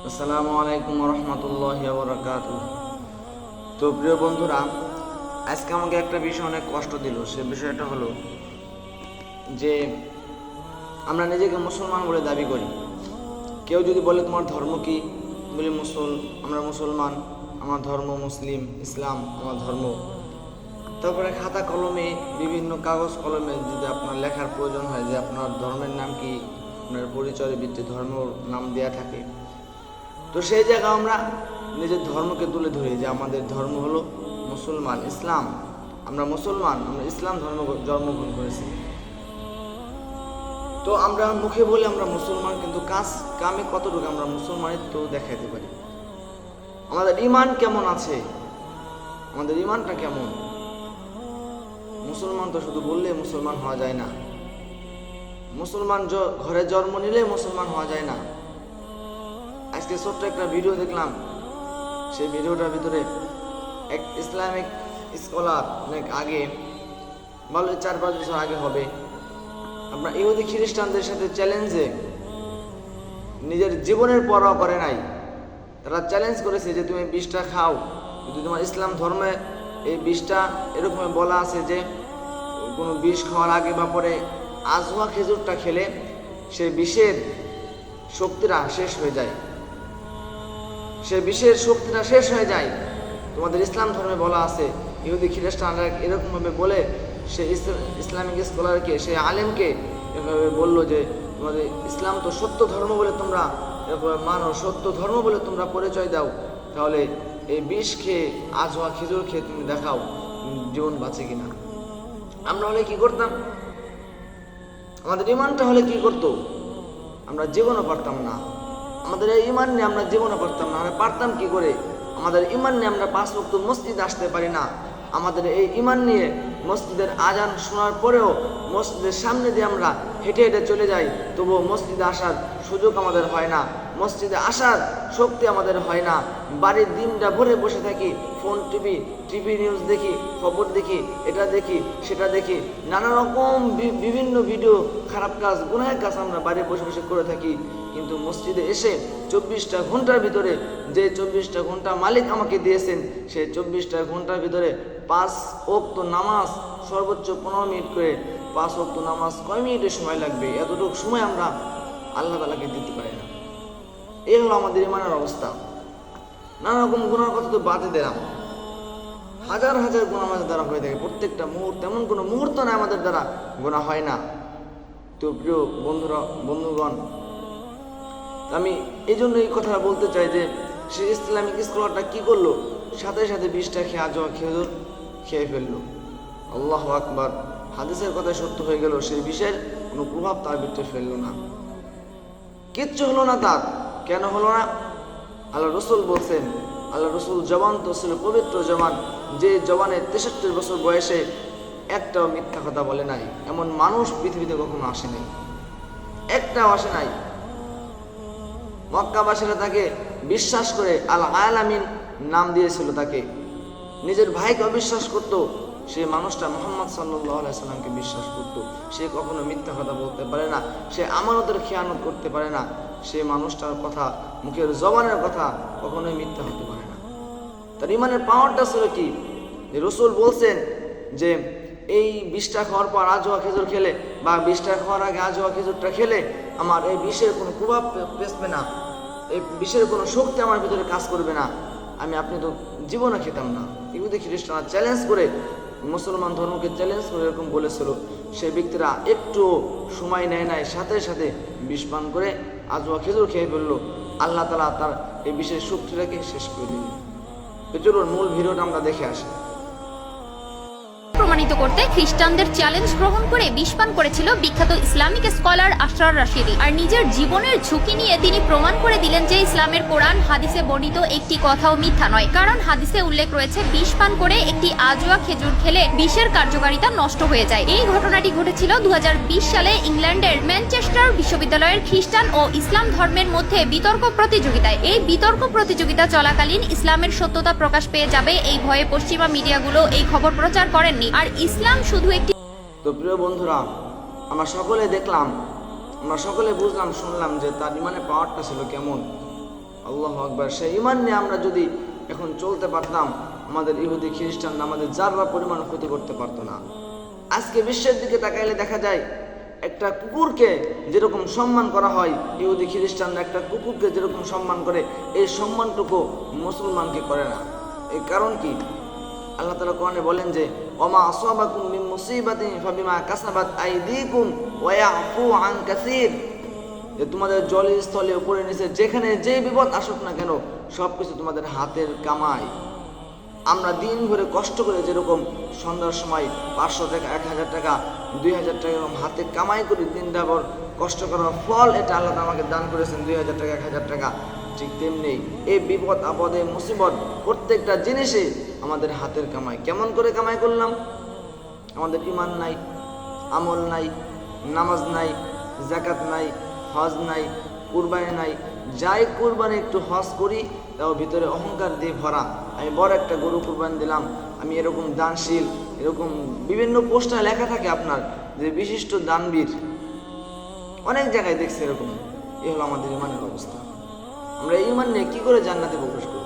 আসসালামু আলাইকুম রহমতুল্লাহি ওয়া বারাকাতুহু। তো প্রিয় বন্ধুরা, আজকে আমাকে একটা বিষয় অনেক কষ্ট দিল। সে বিষয়টা হলো যে আমরা নিজেকে মুসলমান বলে দাবি করি। কেউ যদি বলে তোমার ধর্ম কি, বলি আমরা মুসলমান, আমার ধর্ম মুসলিম, ইসলাম আমার ধর্ম। তারপরে খাতা কলমে, বিভিন্ন কাগজ কলমে যদি আপনার লেখার প্রয়োজন হয় যে আপনার ধর্মের নাম কি, আপনার পরিচয়ের ভিত্তি ধর্ম নাম দেয়া থাকে, তো সেই জায়গায় আমরা নিজের ধর্মকে তুলে ধরি যে আমাদের ধর্ম হলো মুসলমান, ইসলাম, আমরা মুসলমান, আমরা ইসলাম ধর্ম জন্মগ্রহণ করেছি। তো আমরা মুখে বলি আমরা মুসলমান, কিন্তু কামে কতটুকু আমরা মুসলমানিত্ব দেখাইতে পারি? আমাদের ঈমান কেমন আছে? আমাদের ঈমানটা কেমন? মুসলমান তো শুধু বললে মুসলমান হওয়া যায় না। মুসলমান ঘরে জন্ম নিলে মুসলমান হওয়া যায় না। আজকে ছোট্ট একটা ভিডিও দেখলাম, সেই ভিডিওটার ভিতরে এক ইসলামিক স্কলার অনেক আগে, ভালো 4-5 বছর আগে হবে, আপনার ইহুদি খ্রিস্টানদের সাথে চ্যালেঞ্জে নিজের জীবনের পরোয়া করে নাই। তারা চ্যালেঞ্জ করেছে যে তুমি বিষটা খাও, যদি তোমার ইসলাম ধর্মে এই বিষটা এরকম বলা আছে যে কোনো বিষ খাওয়ার আগে বা পরে আজওয়া খেজুরটা খেলে সেই বিষের শক্তিটা শেষ হয়ে যায়, সে বিষের শক্তিটা শেষ হয়ে যায়। তোমাদের ইসলাম ধর্মে বলা আছে। ইহুদি খ্রিস্টানরা এরকমভাবে বলে সে ইসলামিক স্কলারকে, সে আলেমকে এভাবে বললো যে তোমাদের ইসলাম তো সত্য ধর্ম বলে তোমরা মানো, সত্য ধর্ম বলে তোমরা পরিচয় দাও, তাহলে এই বিষ খেয়ে আজওয়া খেজুর খেয়ে তুমি দেখাও জীবন বাঁচে কিনা। আমরা হলে কি করতাম? আমাদের ইমানটা হলে কি করতো? আমরা জীবনও পারতাম না। আমাদের এই ইমান নিয়ে আমরা জীবনও পারতাম না। আমরা পারতাম কি করে? আমাদের ইমান নিয়ে আমরা 5 ওয়াক্ত মসজিদে আসতে পারি না। আমাদের এই ইমান নিয়ে মসজিদের আজান শোনার পরেও মসজিদের সামনে দিয়ে আমরা হেঁটে হেঁটে চলে যাই, তবুও মসজিদে আসার সুযোগ আমাদের হয় না, মসজিদে আসার শক্তি আমাদের হয় না। বাড়ির দিনটা ভরে বসে থাকি, ফোন টিভি নিউজ দেখি, খবর দেখি, এটা দেখি সেটা দেখি, নানা রকম বিভিন্ন ভিডিও, খারাপ কাজ, গুনাহের কাজ আমরা বাড়ি বসে বসে করে থাকি। কিন্তু মসজিদে এসে 24টা ঘন্টার ভিতরে যে 24টা ঘন্টা মালিক আমাকে দিয়েছেন, সেই 24টা ঘন্টার ভিতরে 5 ওয়াক্ত নামাজ, সর্বোচ্চ 15 মিনিট করে 5 ওয়াক্ত নামাজ কয় মিনিটের সময় লাগবে, এতটুকু সময় আমরা আল্লাহ তাআলাকে দিতে পারি না। এই হলো আমাদের ইমানের অবস্থা। নানা রকম গুনার কথা তো বাদে দিলাম, হাজার হাজার গুনাহ আমাদের দ্বারা হয়ে থাকে প্রত্যেকটা মুহূর্তে, এমন কোনো মুহূর্ত না আমাদের দ্বারা গুনাহ হয় না। তো প্রিয় বন্ধুগণ, আমি এই জন্য এই কথা বলতে চাই যে সে ইসলামিক স্কলারটা কি করলো, সাথে সাথে বিষটা খেয়ে আজওয়া খেজুর খেয়ে ফেললো। আল্লাহু আকবার, হাদিসের কথা সত্য হয়ে গেল, সেই বিষের কোনো প্রভাব তার ভিতরে ফেললো না, কিচ্ছু হলো না তার। কেন হলো না? আল্লাহ রসুল বলছেন, আল্লাহ রসুল জবান তো ছিল পবিত্র জবান, যে জবানের 63 বছর বয়সে একটাও মিথ্যা কথা বলে নাই, এমন মানুষ পৃথিবীতে কখনো আসে নাই, একটাও আসে নাই। মক্কাবাসীরা তাকে বিশ্বাস করে আল আলামিন নাম দিয়েছিল, তাকে নিজের ভাইকে অবিশ্বাস করত, সেই মানুষটা মুহাম্মদ সাল্লাল্লাহু আলাইহি সাল্লামকে বিশ্বাস করত। সে কখনো মিথ্যা কথা বলতে পারে না, সে আমানতের খেয়ানত করতে পারে না, সে মানুষটার কথা, মুখের জবানের কথা কখনোই মিথ্যা হতে পারে না। তার ইমানের পাওয়ারটা ছিল কি? যে রসুল বলছেন যে এই বিষটা খাওয়ার পর আজওয়া খেজুর খেলে, বা বিষটা খাওয়ার আগে আজওয়া খেজুরটা খেলে আমার এই বিষের কোনো প্রভাব পেছবে না, এই বিষের কোনো শক্তি আমার ভিতরে কাজ করবে না, আপনি তো জীবনে খেতাম না। ইহুদি খ্রিস্টানরা চ্যালেঞ্জ করে, মুসলমান ধর্মকে চ্যালেঞ্জ করে এরকম বলেছিল। সেই ব্যক্তিরা একটু সময় নেয় নাই, সাথে সাথে বিষ পান করে আজওয়া খেজুর খেয়ে ফেললো। আল্লাহ তাআলা তার এই বিষের শক্তিটাকে শেষ করে দিলেন। চলুন মূল ভিডিওটা আমরা দেখে আসি। প্রমাণিত করতে খ্রিস্টানদের চ্যালেঞ্জ গ্রহণ করে বিষ পান করেছিল বিখ্যাত ইসলামিক স্কলার আশরার রাশিদি। আর নিজের জীবনের ঝুঁকি নিয়ে তিনি প্রমাণ করে দিলেন যে ইসলামের কোরআন হাদিসে বর্ণিত একটি কথাও মিথ্যা নয়, কারণ হাদিসে উল্লেখ রয়েছে বিষ পান করে একটি আজওয়া খেজুর খেলে বিষের কার্যকারিতা নষ্ট হয়ে যায়। এই ঘটনাটি ঘটেছিল 2020 সালে ইংল্যান্ডের ম্যানচেস্টার বিশ্ববিদ্যালয়ের খ্রিস্টান ও ইসলাম ধর্মের মধ্যে বিতর্ক প্রতিযোগিতায়। এই বিতর্ক প্রতিযোগিতা চলাকালীন ইসলামের সত্যতা প্রকাশ পেয়ে যাবে এই ভয়ে পশ্চিমা মিডিয়াগুলো এই খবর প্রচার করেননি। আর ইসলাম শুধু একটি। তো প্রিয় বন্ধুরা, আমরা সকলে দেখলাম আমরা সকলে বুঝলাম শুনলাম যে তার ইমানের পাওয়ারটা ছিল কেমন। আল্লাহু আকবার। সেই ইমান নিয়ে আমরা যদি এখন চলতে পারতাম, আমাদের ইহুদি খ্রিস্টান আমাদের যাররা পরিমাণ ক্ষতি করতে পারতো না। আজকে বিশ্বের দিকে তাকাইলে দেখা যায় একটা কুকুরকে যেরকম সম্মান করা হয়, ইহুদি খ্রিস্টানরা একটা কুকুরকে যেরকম সম্মান করে, এই সম্মানটুকু মুসলমানকে করে না। এই কারণ কি? আল্লাহ তাআলা কোরআনে বলেন যে ওমা আসাবাকুম মিন মুসিবাতিন ফাবিমা কাসাবাত আইদিকুম ওয়া ইয়াফু আন কাসীর, যে তোমাদের জলে স্থলে উপরে নিচে যেখানে যে বিপদ আসুক না কেন সবকিছু তোমাদের হাতের কামাই। আমরা দিন ভরে কষ্ট করে যেরকম সন্ধ্যার সময় 500 টাকা 1000 টাকা 2000 টাকা এরকম হাতে কামাই করি, দিনটা ভর কষ্ট করার ফল এটা আল্লাহ তাআলা আমাকে দান করেছেন 2000 টাকা 1000 টাকা। ঠিক তেমনি এই বিপদ আপদে মুসিবত প্রত্যেকটা জিনিসে আমাদের হাতের কামাই। কেমন করে কামাই করলাম? আমাদের ঈমান নাই, আমল নাই, নামাজ নাই, যাকাত নাই, হজ নাই, কুরবানি নাই। যাই কুরবানি একটু হজ করি তাও ভিতরে অহংকার দিয়ে ভরা, আমি বড় একটা গরু কুরবানি দিলাম, আমি এরকম দানশীল, এরকম বিভিন্ন পোস্টারে লেখা থাকে আপনার যে বিশিষ্ট দানবীর, অনেক জায়গায় দেখছি এরকম। এই হলো আমাদের ঈমানের অবস্থা। আমরা ঈমান নিয়ে কি করে জান্নাতে প্রবেশ করব?